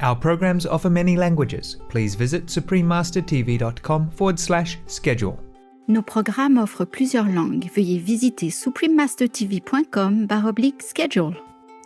Our programs offer many languages. Please visit suprememastertv.com/schedule. Nos programmes offrent plusieurs langues. Veuillez visiter suprememastertv.com/schedule.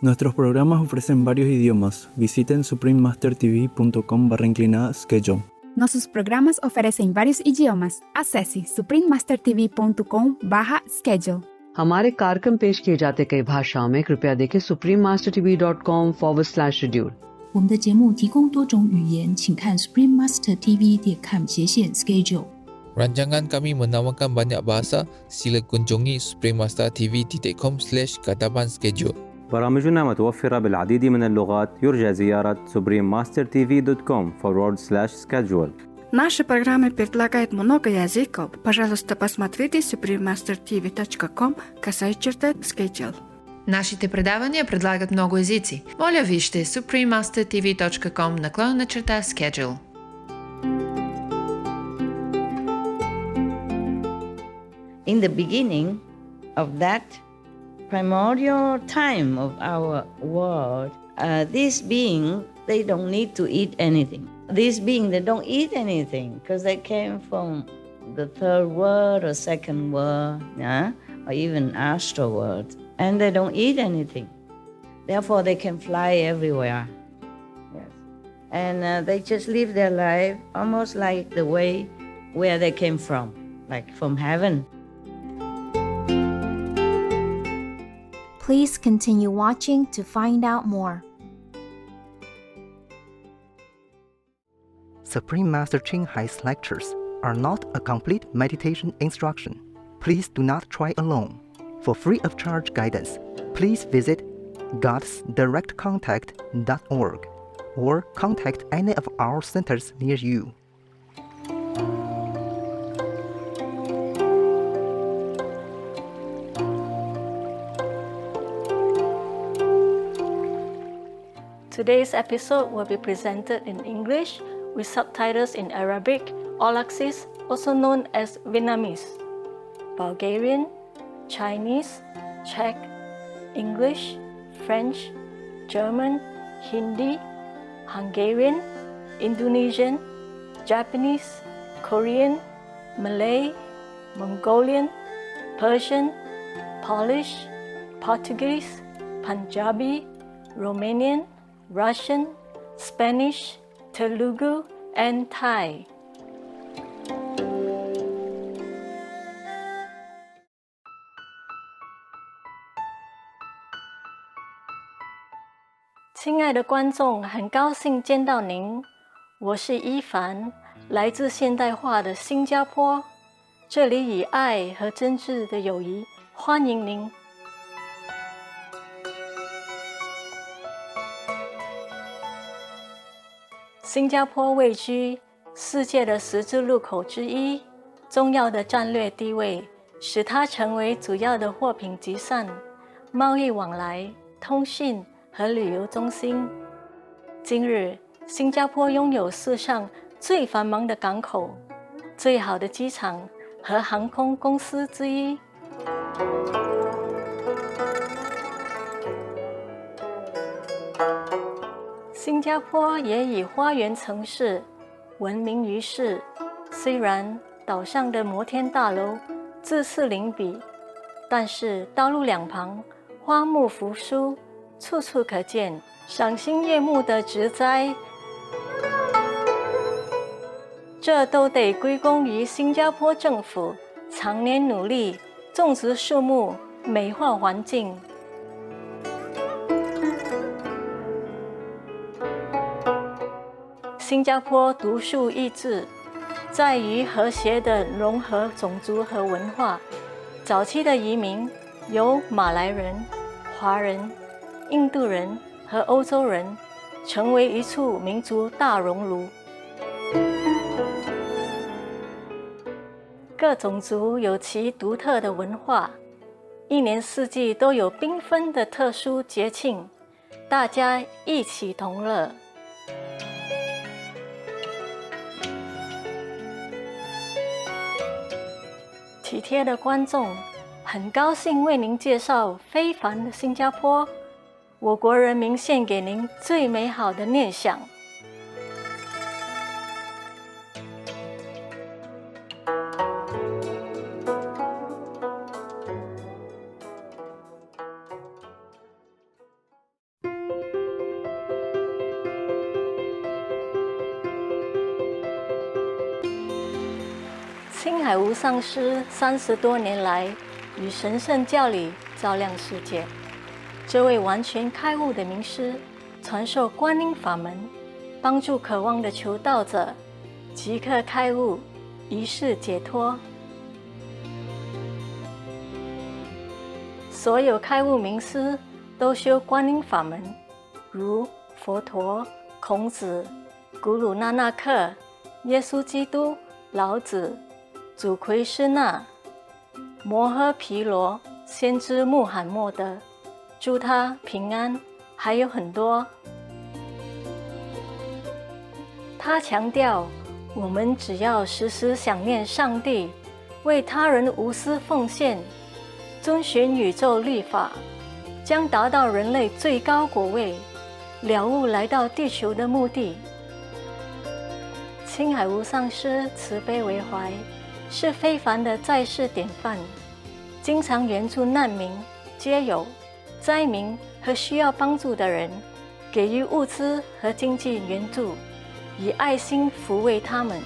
Nuestros programas ofrecen varios idiomas. Visiten suprememastertv.com/schedule. Nossos programas oferecem vários idiomas. Acesse suprememastertv.com/schedule. हमारे कार्यक्रम पेश किए जाते कई भाषाओं में कृपया देखें suprememastertv.com/schedule。我们的节目提供多种语言，请看 suprememastertv.com/schedule。Rancangan kami menawarkan banyak bahasa. Sila kunjungi suprememastertv.com/schedule. برامجنا متوفرة بالعديد من اللغات. يرجى زيارة suprememastertv.com/schedule. Наши программы предлагают много языков. Пожалуйста, посмотрите suprememastertv.com/schedule. Нашите предавания предлагат много езици. Моля вижте suprememastertv.com/schedule. In the beginning of that primordial time of our world, these beings, they don't need to eat anything. These beings, they don't eat anything because they came from the third world or second world, or even astral world, and they don't eat anything. Therefore, they can fly everywhere. Yes. And they just live their life almost like the way where they came from, like from heaven. Please continue watching to find out more. Supreme Master Ching Hai's lectures are not a complete meditation instruction. Please do not try alone. For free of charge guidance, please visit godsdirectcontact.org or contact any of our centers near you. Today's episode will be presented in English with subtitles in Arabic, Aulacese, also known as Vietnamese, Bulgarian, Chinese, Czech, English, French, German, Hindi, Hungarian, Indonesian, Japanese, Korean, Malay, Mongolian, Persian, Polish, Portuguese, Punjabi, Romanian, Russian, Spanish, Telugu, and Thai. "亲爱的观众，很高兴见到您。我是伊凡，来自现代化的新加坡。这里以爱和真挚的友谊欢迎您。新加坡位居世界的十字路口之一，重要的战略地位使它成为主要的货品集散、贸易往来、通讯和旅游中心。今日，新加坡拥有世上最繁忙的港口、最好的机场和航空公司之一。新加坡也以花园城市闻名于世，虽然岛上的摩天大楼自次邻彼，但是道路两旁花木扶疏，处处可见赏心悦目的植栽，这都得归功于新加坡政府常年努力种植树木，美化环境。新加坡独树一帜，在于和谐地融合种族和文化。早期的移民由马来人、华人、印度人和欧洲人，成为一处民族大熔炉。各种族有其独特的文化，一年四季都有缤纷的特殊节庆，大家一起同乐。体贴的观众，很高兴为您介绍非凡的新加坡，我国人民献给您最美好的念想。青海无上师30多年来以神圣教理照亮世界。这位完全开悟的名师，传授观音法门，帮助渴望的求道者即刻开悟，一世解脱。所有开悟名师都修观音法门，如佛陀、孔子、古鲁那纳克、耶稣基督、老子、祖奎师那、摩诃毗罗、先知穆罕默德，祝他平安，还有很多。他强调，我们只要时时想念上帝，为他人无私奉献，遵循宇宙律法，将达到人类最高果位，了悟来到地球的目的。青海无上师慈悲为怀，是非凡的在世典范，经常援助难民、街友、灾民和需要帮助的人，给予物资和经济援助，以爱心抚慰他们。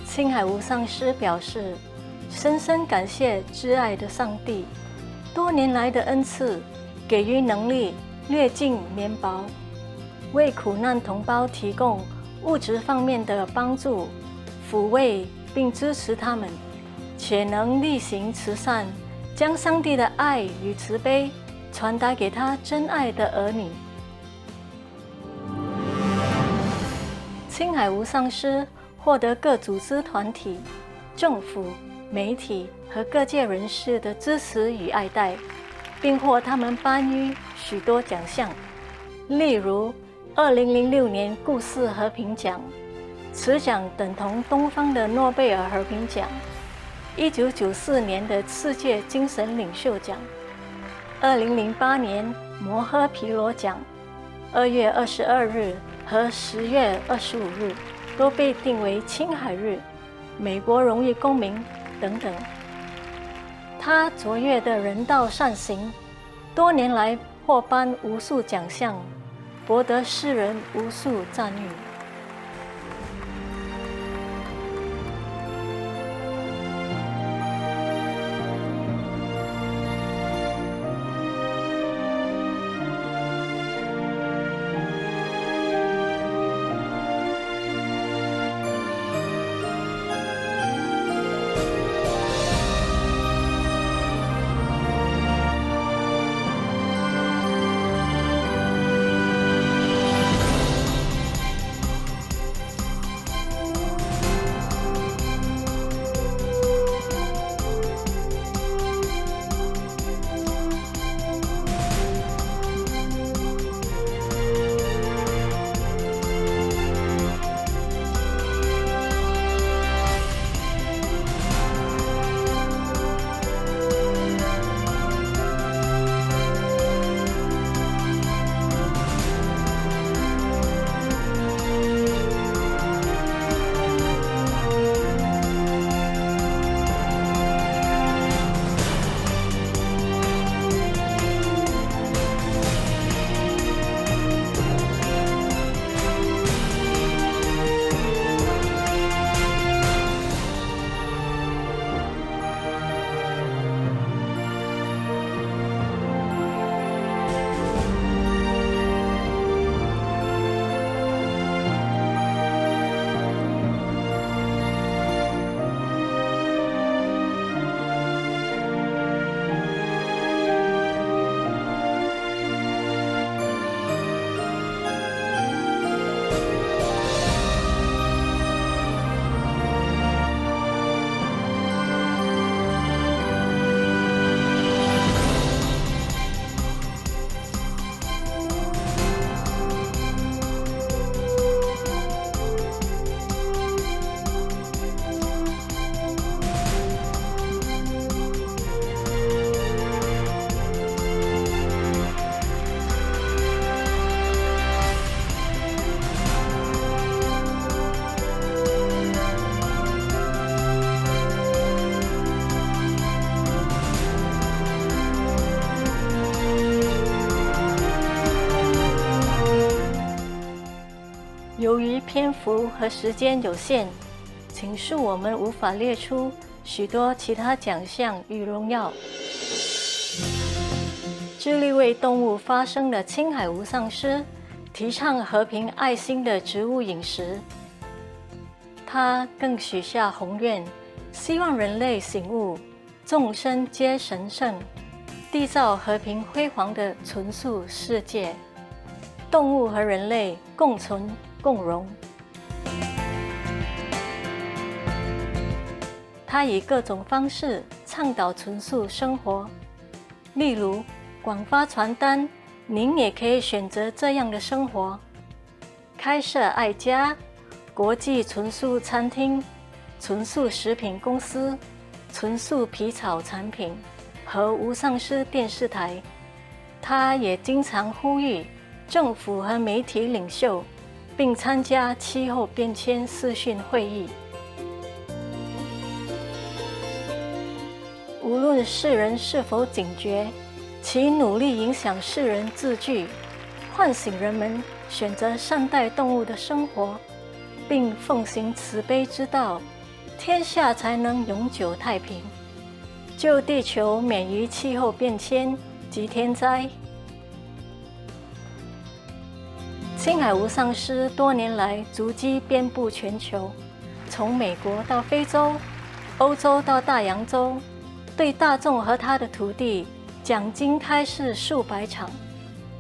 青海无上师表示，深深感谢挚爱的上帝多年来的恩赐，给予能力略尽绵薄，为苦难同胞提供物质方面的帮助，抚慰并支持他们，且能力行慈善，将上帝的爱与慈悲传达给他真爱的儿女。青海无上师获得各组织团体、政府、媒体和各界人士的支持与爱戴，并获他们颁予许多奖项，例如2006年故事和平奖，此奖等同东方的诺贝尔和平奖；1994年的世界精神领袖奖；2008年摩诃毗罗奖，2月22日和10月25日都被定为青海日、美国荣誉公民等等。他卓越的人道善行，多年来获颁无数奖项，博得世人无数赞誉。由于篇幅和时间有限，请恕我们无法列出许多其他奖项与荣耀。致力为动物发声的青海无上师，提倡和平爱心的植物饮食。他更许下宏愿，希望人类醒悟，众生皆神圣，缔造和平辉煌的纯素世界，动物和人类共存共荣。他以各种方式倡导纯素生活，例如广发传单，您也可以选择这样的生活；开设爱家、国际纯素餐厅、纯素食品公司、纯素皮草产品和无上师电视台。他也经常呼吁政府和媒体领袖，并参加气候变迁视讯会议。无论世人是否警觉，其努力影响世人自具，唤醒人们选择善待动物的生活，并奉行慈悲之道，天下才能永久太平，救地球免于气候变迁及天灾。青海无上师多年来足迹遍布全球，从美国到非洲、欧洲到大洋洲，对大众和他的徒弟讲经开示数百场，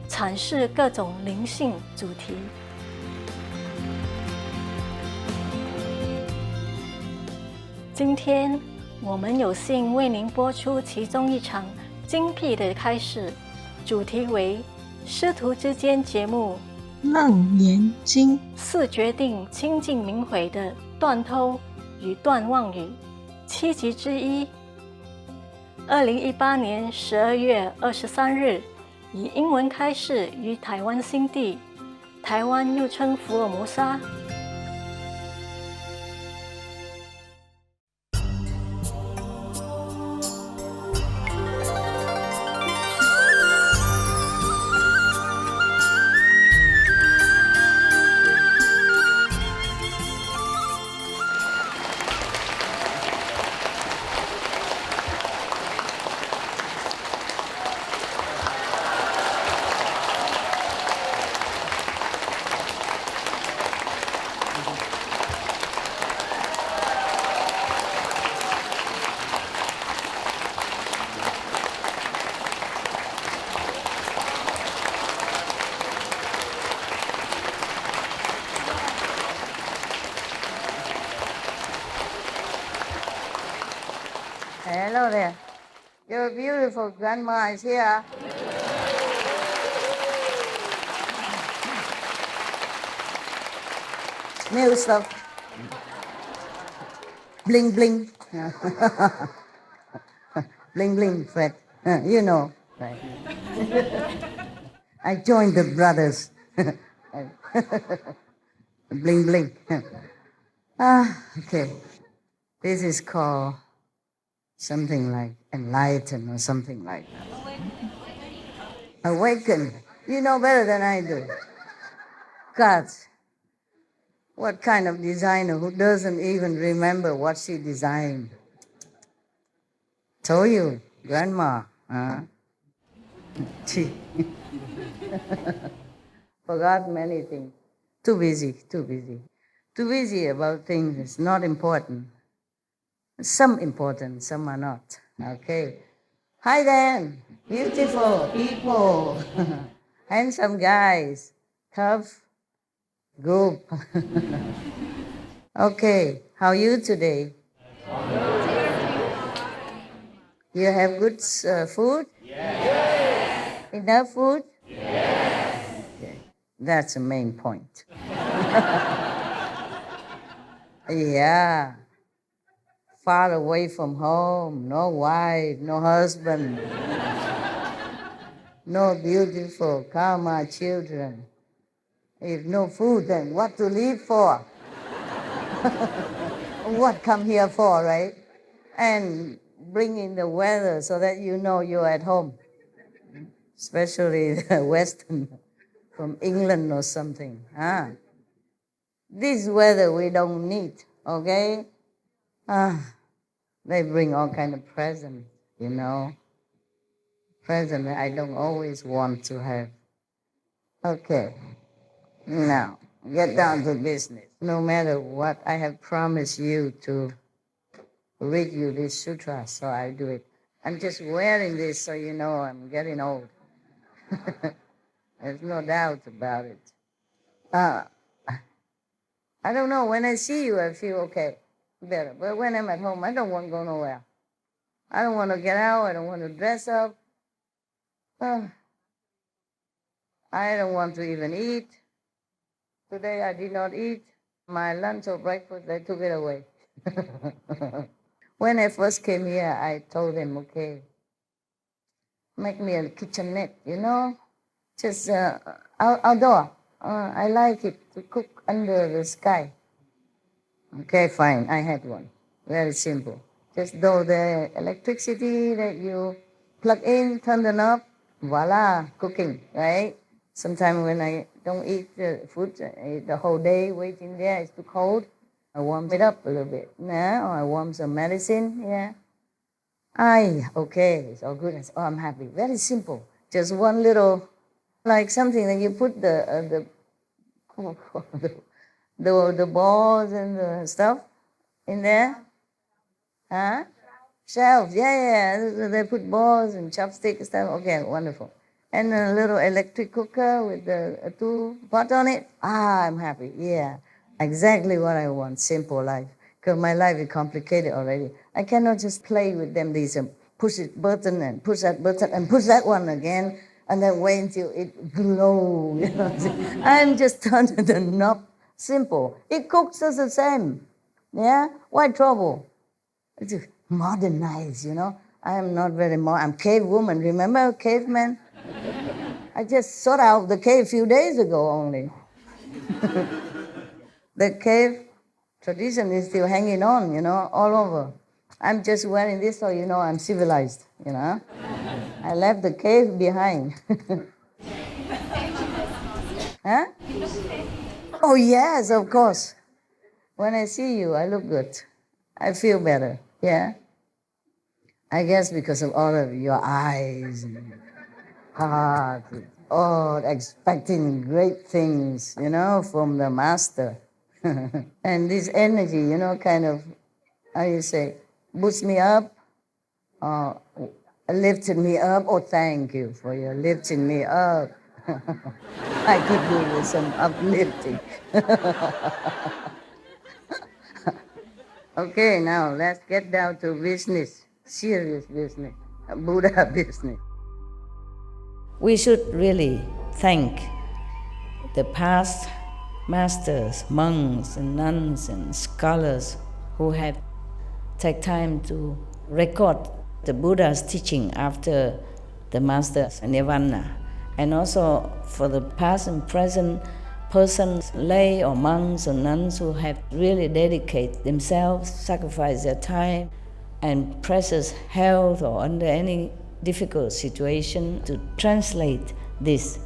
阐释各种灵性主题。今天我们有幸为您播出其中一场精辟的开示，主题为师徒之间节目《楞严经》4决定清净明慧的断偷与断妄语7集之一。2018年12月23日，以英文开示于台湾新地，台湾又称福尔摩沙。Hello there. Your beautiful grandma is here. New stuff. Bling bling. Bling bling, Fred. You know, right? I joined the brothers. Bling bling. Okay. This is called something like enlighten or something like that. Awaken. You know better than I do. God, what kind of designer who doesn't even remember what she designed? Told you, grandma, huh? She forgot many things. Too busy. Too busy about things that's not important. Some important, some are not. Okay. Hi then, beautiful people, handsome guys, tough group. Okay, how are you today? You have good food? Yes. Enough food? Yes. Okay. That's the main point. Yeah. Far away from home, no wife, no husband, no beautiful karma children. If no food, then what to live for? What come here for, right? And bring in the weather so that you know you're at home, especially the Western, from England or something. This weather we don't need, okay? They bring all kind of presents, Present I don't always want to have. Okay, now get down to business. No matter what, I have promised you to read you this sutra, so I do it. I'm just wearing this so you know I'm getting old. There's no doubt about it. I don't know, when I see you, I feel okay, better. But when I'm at home, I don't want to go nowhere. I don't want to get out. I don't want to dress up. I don't want to even eat. Today I did not eat. My lunch or breakfast, they took it away. When I first came here, I told them, okay, make me a kitchenette, just outdoor. I like it to cook under the sky. Okay, fine, I had one. Very simple. Just though the electricity that you plug in, turn the knob, voila, cooking, right? Sometimes when I don't eat the food, I eat the whole day waiting there, it's too cold. I warm it up a little bit. Now I warm some medicine, yeah. Okay, it's all good. I'm happy. Very simple. Just one little, like something that you put the balls and the stuff in there. Huh? Shelves, yeah. They put balls and chopsticks and stuff. Okay, wonderful. And a little electric cooker with the 2 pot on it. I'm happy, yeah. Exactly what I want, simple life. Because my life is complicated already. I cannot just play with them, these push it button and push that button and push that one again and then wait until it glows. I'm just turning the knob. Simple. It cooks just the same. Yeah? Why trouble? It's modernized, I am not very I'm cave woman. Remember caveman? I just sought out the cave a few days ago only. The cave tradition is still hanging on, all over. I'm just wearing this so I'm civilized, I left the cave behind. Huh? Oh, yes, of course. When I see you, I look good. I feel better, yeah? I guess because of all of your eyes and heart, expecting great things, from the master. And this energy, kind of, how you say, boosts me up, lifted me up. Oh, thank you for your lifting me up. I could do with some uplifting. Okay, now let's get down to business, serious business, Buddha business. We should really thank the past masters, monks and nuns and scholars who have taken time to record the Buddha's teaching after the master's nirvana, and also for the past and present persons, lay or monks or nuns who have really dedicated themselves, sacrificed their time and precious health or under any difficult situation to translate this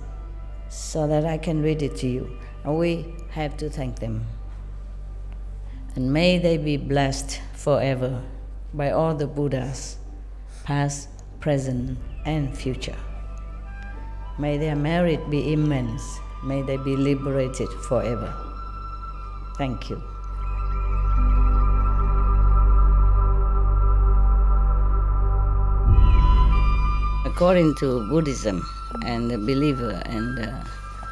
so that I can read it to you. And we have to thank them. And may they be blessed forever by all the Buddhas, past, present, and future. May their merit be immense. May they be liberated forever. Thank you. According to Buddhism and the believer and the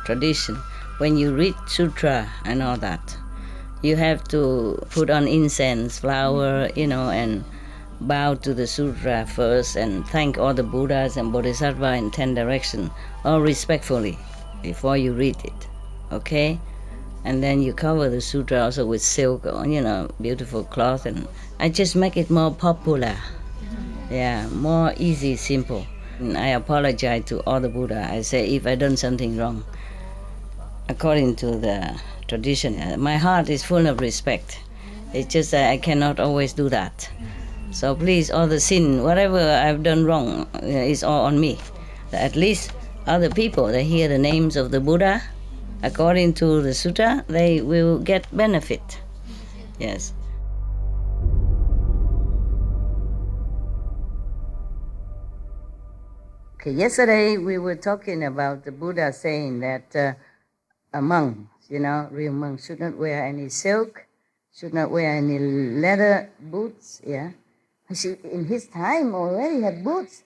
tradition, when you read sutra and all that, you have to put on incense, flower, and bow to the sutra first and thank all the Buddhas and Bodhisattva in 10 directions, all respectfully, before you read it, okay? And then you cover the sutra also with silk or, beautiful cloth, and I just make it more popular. Yeah, more easy, simple. And I apologize to all the Buddha. I say if I done something wrong, according to the tradition, my heart is full of respect. It's just that I cannot always do that. So please, all the sin, whatever I've done wrong, is all on me. At least other people, they hear the names of the Buddha, according to the sutta, they will get benefit. Yes. Okay, yesterday we were talking about the Buddha saying that a monk, real monk, should not wear any silk, should not wear any leather boots, yeah. In his time already had boots,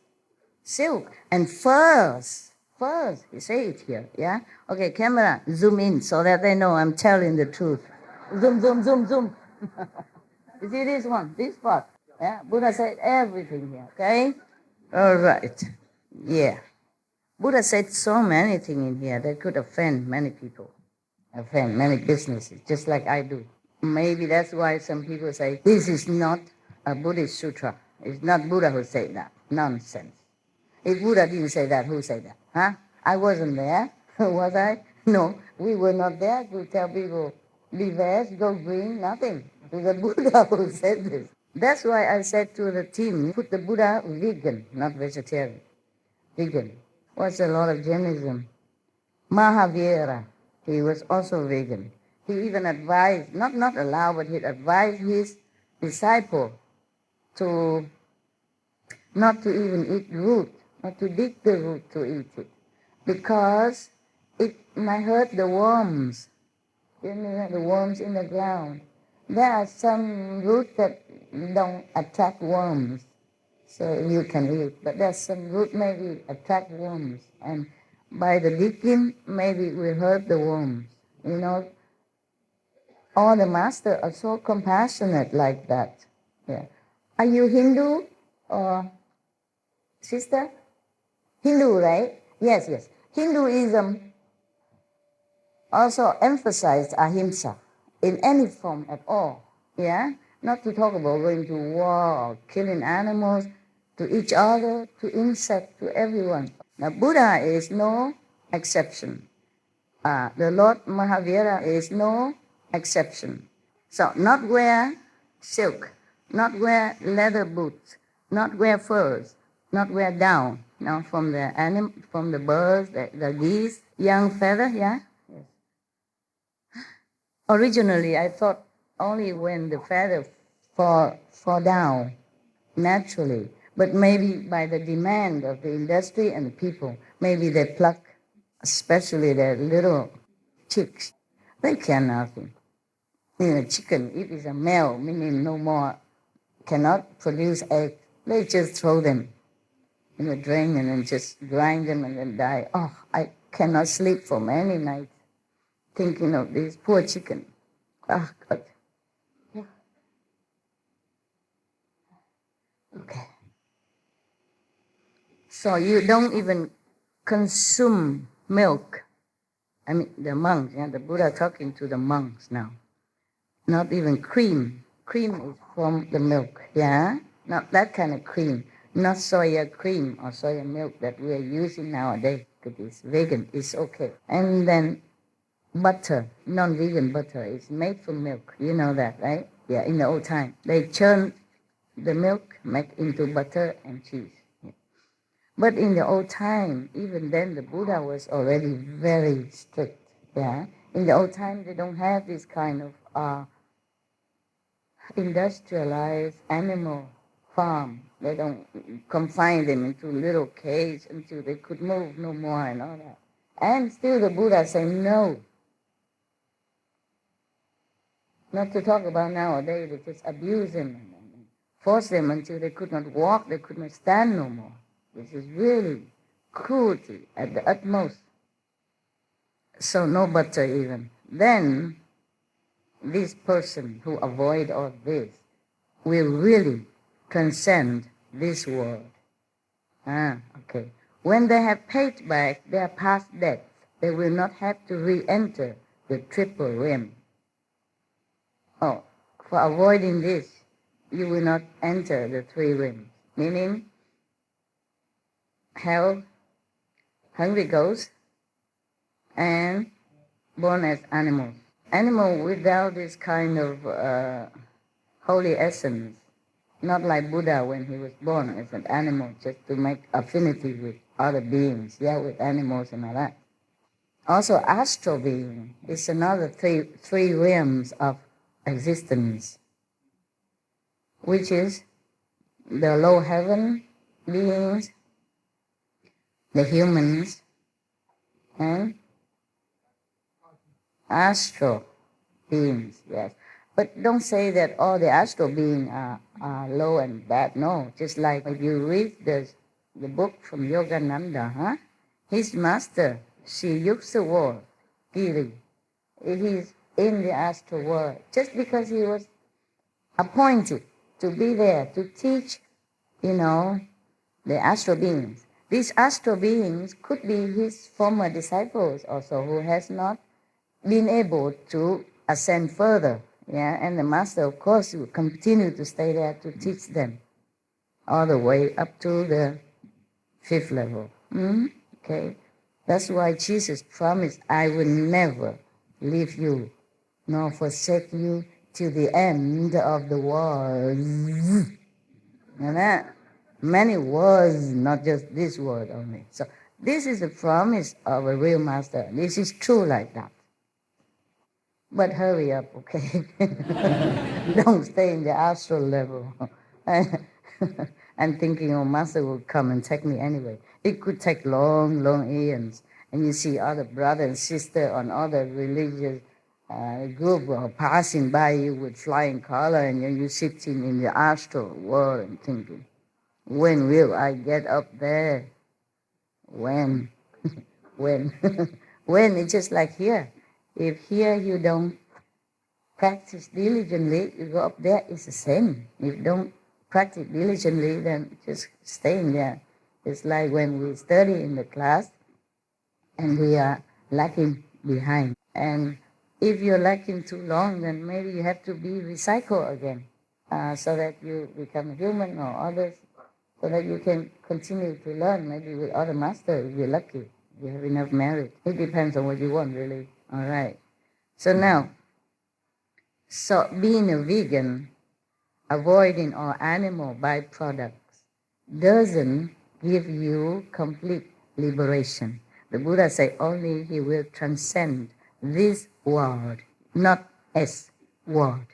silk, and furs. Furs, you say it here, yeah? Okay, camera, zoom in so that they know I'm telling the truth. Zoom, zoom, zoom, zoom. You see this one, this part? Yeah, Buddha said everything here, okay? All right, yeah. Buddha said so many things in here that could offend many people, offend many businesses, just like I do. Maybe that's why some people say, this is not a Buddhist sutra. It's not Buddha who said that. Nonsense. If Buddha didn't say that, who said that? Huh? I wasn't there. Was I? No, we were not there to tell people, be veg, go green, nothing. It was the Buddha who said this. That's why I said to the team, put the Buddha vegan, not vegetarian. Vegan. Was a lot of Jainism. Mahavira, he was also vegan. He even advised, not allowed, but he advised his disciple to not to even eat root, not to dig the root to eat it, because it might hurt the worms. You know, the worms in the ground. There are some roots that don't attract worms, so you can eat. But there's some root maybe attract worms, and by the digging, maybe it will hurt the worms. You know, all the masters are so compassionate like that. Yeah. Are you Hindu or sister? Hindu, right? Yes, yes. Hinduism also emphasized ahimsa in any form at all. Yeah? Not to talk about going to war or killing animals, to each other, to insects, to everyone. Now, Buddha is no exception. The Lord Mahavira is no exception. So, not wear silk, not wear leather boots, not wear furs, not wear down. Now, from the birds, the geese, young feather, yeah? Yes. Originally, I thought only when the feather fall down naturally, but maybe by the demand of the industry and the people, maybe they pluck, especially the little chicks. They care nothing. Chicken, if it's a male, meaning no more, cannot produce eggs, they just throw them in the drain and then just grind them and then die. Oh, I cannot sleep for many nights thinking of this poor chicken. Oh, God. Yeah. Okay. So you don't even consume milk. I mean, the monks, the Buddha talking to the monks now. Not even cream. Cream is from the milk, yeah? Not that kind of cream. Not soya cream or soya milk that we are using nowadays, because it's vegan, it's okay. And then butter, non-vegan butter, is made from milk. You know that, right? Yeah, in the old time. They churn the milk, make into butter and cheese. Yeah. But in the old time, even then, the Buddha was already very strict, yeah? In the old time, they don't have this kind of industrialized animal farm. They don't confine them into little cage until they could move no more and all that. And still the Buddha said no. Not to talk about nowadays, they just abuse them and force them until they could not walk, they could not stand no more. This is really cruelty at the utmost. So no butter even. Then this person who avoid all this will really transcend this world. Okay. When they have paid back their past debts, they will not have to re-enter the triple rim. Oh, for avoiding this, you will not enter the three rims, meaning hell, hungry ghosts, and born as animals. Animal without this kind of holy essence, not like Buddha when he was born as an animal, just to make affinity with other beings, yeah, with animals and all that. Also, astral being is another three realms of existence, which is the low heaven beings, the humans, and astral beings, yes. But don't say that all the astral beings are low and bad. No, just like if you read the book from Yogananda, huh? His master, Sri Yukteswar, Giri, he's in the astral world just because he was appointed to be there to teach, the astral beings. These astral beings could be his former disciples also who has not been able to ascend further. Yeah, and the master, of course, will continue to stay there to teach them all the way up to the 5th level. Okay, that's why Jesus promised, I will never leave you nor forsake you till the end of the world. And that many words, not just this word only. So this is the promise of a real master. This is true like that. But hurry up, okay? Don't stay in the astral level. And thinking, oh, master will come and take me anyway. It could take long, long eons. And you see other brother and sister on other religious group passing by you with flying color, and you're sitting in the astral world and thinking, when will I get up there? When? When? When? It's just like here. If here you don't practice diligently, you go up there, it's the same. If you don't practice diligently, then just staying there. It's like when we study in the class and we are lagging behind. And if you're lagging too long, then maybe you have to be recycled again so that you become human or others, so that you can continue to learn, maybe with other masters if you're lucky, if you have enough merit. It depends on what you want, really. All right. So now, being a vegan, avoiding all animal byproducts, doesn't give you complete liberation. The Buddha said only he will transcend this world, not S, world,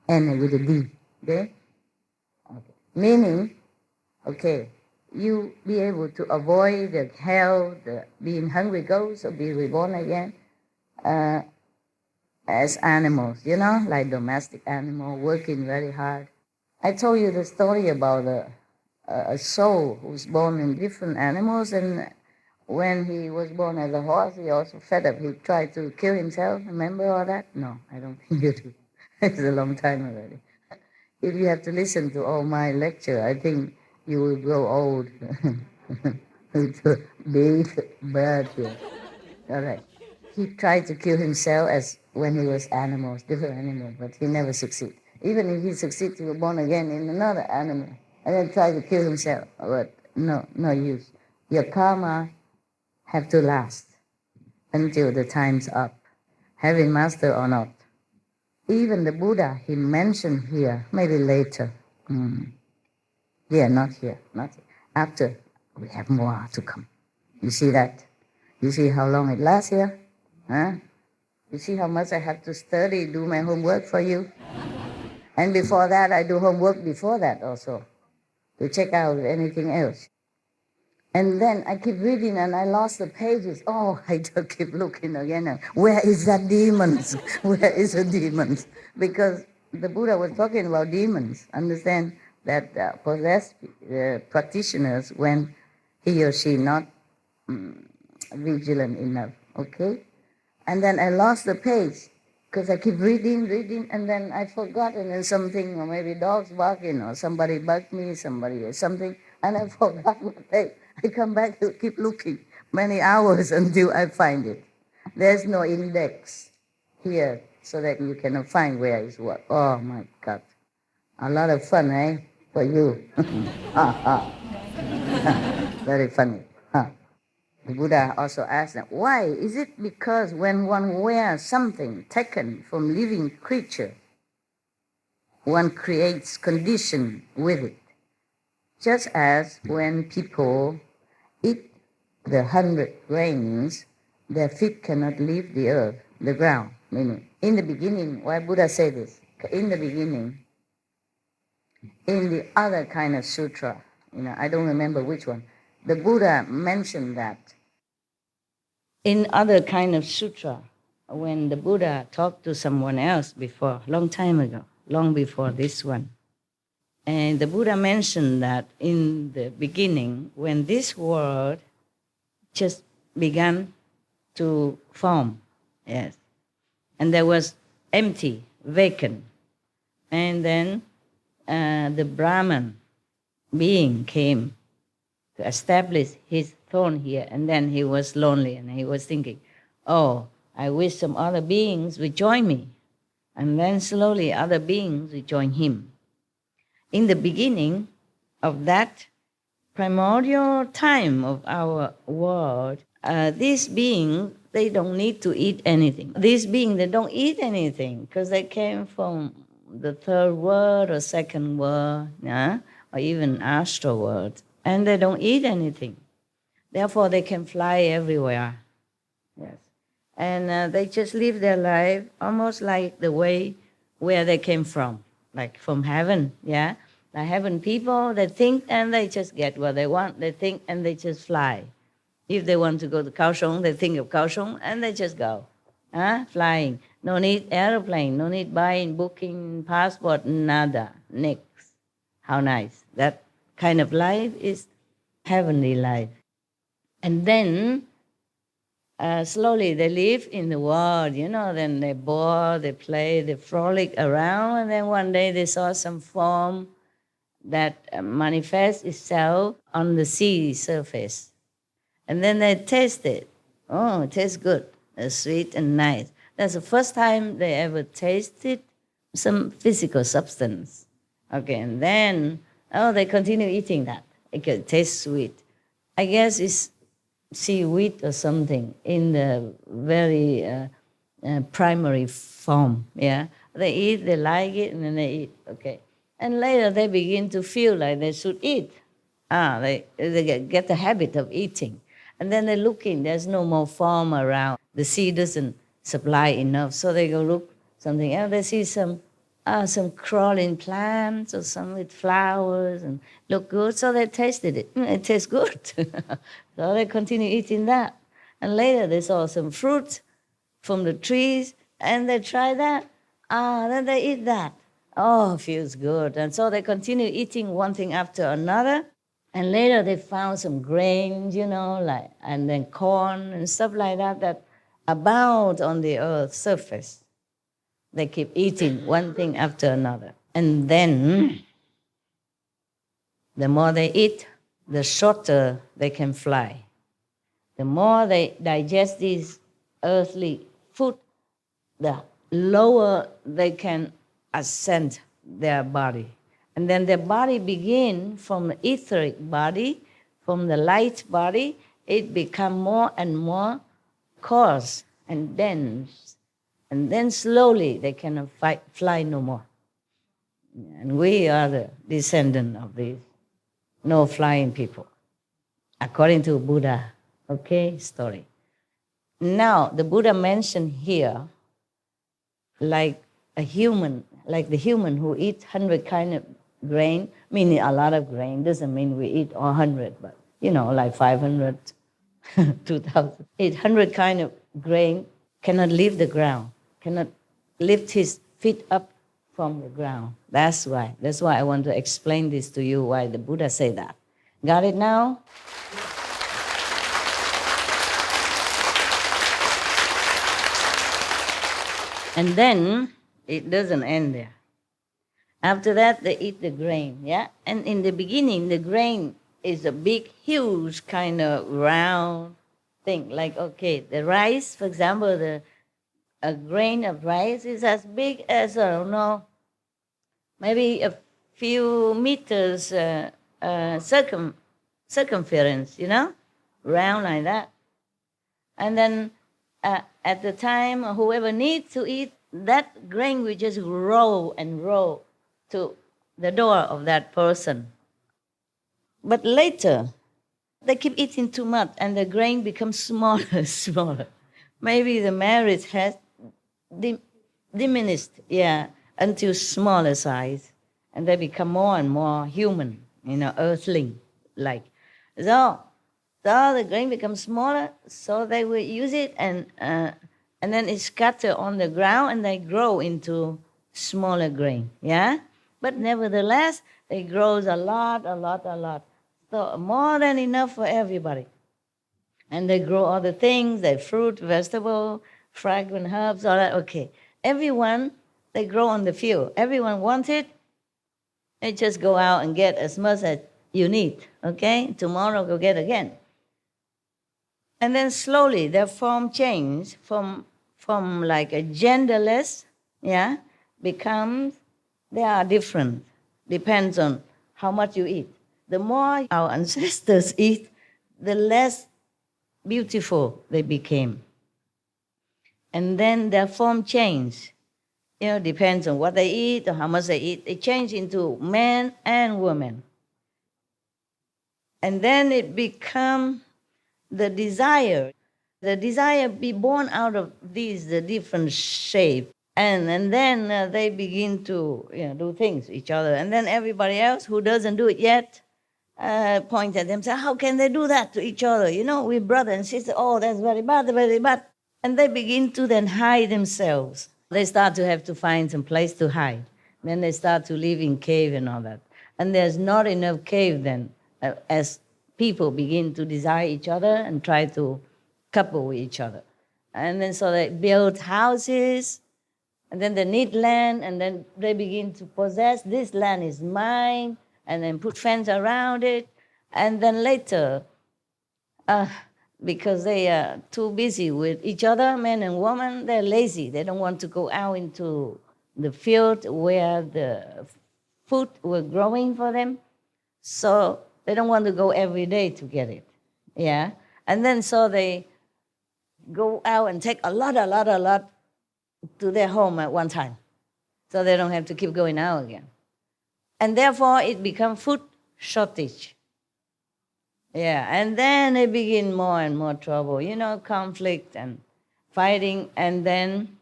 and with a D, okay? Meaning, okay, you be able to avoid the hell, the being hungry ghosts, or be reborn again as animals, like domestic animal, working very hard. I told you the story about a soul who's born in different animals, and when he was born as a horse, he also fed up. He tried to kill himself. Remember all that? No, I don't think you do. It's a long time already. If you have to listen to all my lecture, I think you will grow old. It's a big bird here. All right. He tried to kill himself as when he was different animals, but he never succeeded. Even if he succeeded, he was born again in another animal, and then tried to kill himself. But no use. Your karma have to last until the time's up, having master or not. Even the Buddha, he mentioned here, maybe later. Yeah, not here. After, we have more to come. You see that? You see how long it lasts here? Huh? You see how much I have to study, do my homework for you? And before that, I do homework before that also, to check out anything else. And then I keep reading and I lost the pages. Oh, I just keep looking again. Where is that demons? Where is the demons? Because the Buddha was talking about demons. Understand that possessed practitioners when he or she not vigilant enough, okay? And then I lost the page because I keep reading, and then I forgot, and then something, or maybe dogs barking, or somebody bugged me, somebody or something, and I forgot what page. I come back to keep looking many hours until I find it. There's no index here so that you cannot find where is what. Oh my God. A lot of fun, eh? For you. Very funny. The Buddha also asked them, why? Is it because when one wears something taken from living creature, one creates condition with it? Just as when people eat the 100 grains, their feet cannot leave the earth, the ground. Meaning, in the beginning, why Buddha said this? In the beginning, in the other kind of sutra, I don't remember which one, the Buddha mentioned that. In other kind of sutra, when the Buddha talked to someone else before, long time ago, long before this one, and the Buddha mentioned that in the beginning, when this world just began to form, yes, and there was empty, vacant, and then the Brahman being came to establish his throne here, and then he was lonely, and he was thinking, oh, I wish some other beings would join me, and then slowly other beings would join him. In the beginning of that primordial time of our world, these beings, they don't need to eat anything. These beings, they don't eat anything because they came from the third world or second world, yeah? Or even astral world, and they don't eat anything. Therefore, they can fly everywhere. Yes, and they just live their life almost like the way where they came from, like from heaven. Yeah, the heaven people, they think and they just get what they want. They think and they just fly. If they want to go to Kaohsiung, they think of Kaohsiung and they just go, flying. No need airplane, no need buying, booking, passport, nada, nix. How nice. That kind of life is heavenly life. And then slowly they live in the world, then they bore, they play, they frolic around, and then one day they saw some form that manifests itself on the sea surface. And then they taste it. Oh, it tastes good. It's sweet and nice. That's the first time they ever tasted some physical substance. Okay, and then, they continue eating that. It tastes sweet. I guess it's seaweed or something in the very primary form, yeah? They eat, they like it, and then they eat, okay. And later they begin to feel like they should eat. They get the habit of eating. And then they look in, there's no more form around. The sea doesn't supply enough, so they go look something else. They see some crawling plants or some with flowers and look good, so they tasted it. It tastes good. So they continue eating that. And later they saw some fruit from the trees and they try that. Then they eat that. Oh, feels good. And so they continue eating one thing after another. And later they found some grains, and then corn and stuff like that abound on the earth's surface. They keep eating one thing after another. And then, the more they eat, the shorter they can fly. The more they digest these earthly food, the lower they can ascend their body. And then their body begin from the etheric body, from the light body, it become more and more coarse and dense. And then slowly they cannot fly no more. And we are the descendant of these no flying people, according to Buddha, story. Now, the Buddha mentioned here, like the human who eat 100 kind of grain, meaning a lot of grain, doesn't mean we eat all 100, but, like 500, 2,000. 800 kind of grain cannot leave the ground, cannot lift his feet up from the ground. That's why I want to explain this to you, why the Buddha said that. Got it now? And then it doesn't end there. After that, they eat the grain, yeah? And in the beginning, the grain is a big, huge kind of round thing. Like, the rice, for example, a grain of rice is as big as, I don't know, maybe a few meters circumference, round like that. And then at the time, whoever needs to eat, that grain will just roll and roll to the door of that person. But later, they keep eating too much and the grain becomes smaller and smaller. maybe the marriage has diminished, until smaller size, and they become more and more human, earthling-like. So the grain becomes smaller, so they will use it, and then it's scattered on the ground, and they grow into smaller grain, But nevertheless, it grows a lot. So more than enough for everybody. And they grow other things, they fruit, vegetable, fragrant herbs, all that. Okay. Everyone, they grow on the field. Everyone wants it. They just go out and get as much as you need, okay? Tomorrow go get again. And then slowly their form change from like a genderless, becomes, they are different. Depends on how much you eat. The more our ancestors eat, the less beautiful they became. And then their form change. Depends on what they eat or how much they eat. They change into men and women. And then it becomes the desire. The desire be born out of these, the different shapes. And then they begin to do things to each other. And then everybody else who doesn't do it yet point at them and say, how can they do that to each other? We're brother and sister. Oh, that's very bad, very bad. And they begin to then hide themselves. They start to have to find some place to hide. Then they start to live in cave and all that. And there's not enough cave then, as people begin to desire each other and try to couple with each other. And then so they build houses, and then they need land, and then they begin to possess, this land is mine, and then put fence around it. And then later, because they are too busy with each other, men and women, they're lazy. They don't want to go out into the field where the food were growing for them. So they don't want to go every day to get it, And then so they go out and take a lot to their home at one time. So they don't have to keep going out again. And therefore it becomes food shortage. And then they begin more and more trouble, conflict and fighting, and then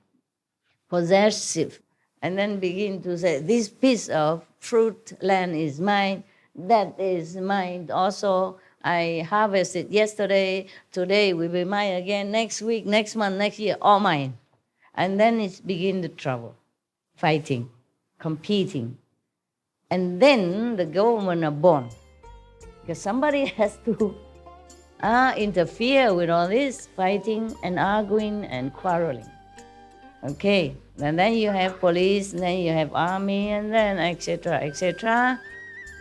possessive, and then begin to say, this piece of fruit land is mine, that is mine also, I harvested yesterday, today will be mine again, next week, next month, next year, all mine. And then it begins the trouble, fighting, competing. And then the government are born. Because somebody has to interfere with all this fighting and arguing and quarreling. Okay, and then you have police, and then you have army, and then etc., etc.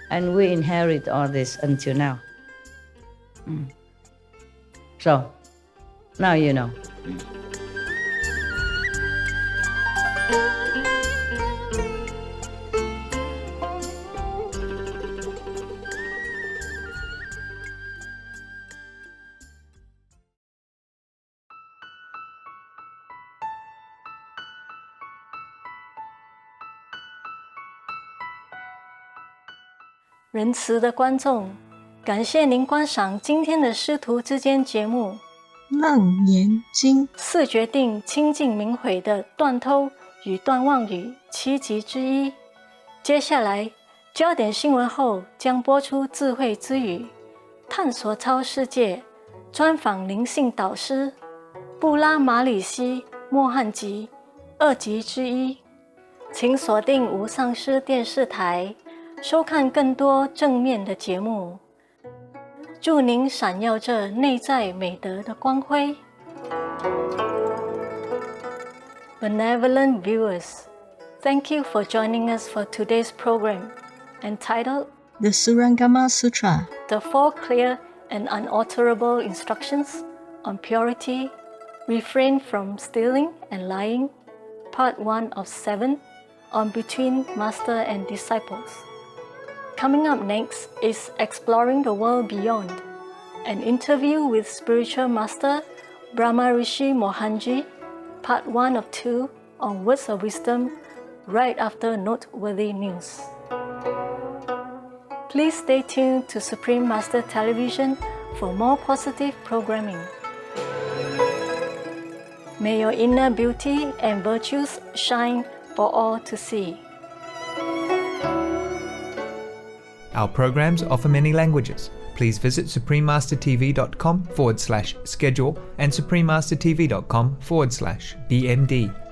And we inherit all this until now. So, now you know. 仁慈的观众，感谢您观赏今天的师徒之间节目《楞严经》四决定清净明慧的断偷与断妄语7集之一。接下来，焦点新闻后将播出智慧之语，探索超世界，专访灵性导师布拉马里西莫汉吉2集之一。请锁定无上师电视台，收看更多正面的节目。祝您闪耀着内在美德的光辉。Benevolent viewers, thank you for joining us for today's program, entitled The Surangama Sutra, The 4 Clear and Unalterable Instructions on Purity, Refrain from Stealing and Lying, Part 1 of 7, on Between Master and Disciples. Coming up next is Exploring the World Beyond, an interview with Spiritual Master Brahma Rishi Mohanji, Part 1 of 2 on Words of Wisdom, right after noteworthy news. Please stay tuned to Supreme Master Television for more positive programming. May your inner beauty and virtues shine for all to see. Our programs offer many languages. Please visit suprememastertv.com/schedule and suprememastertv.com/BMD.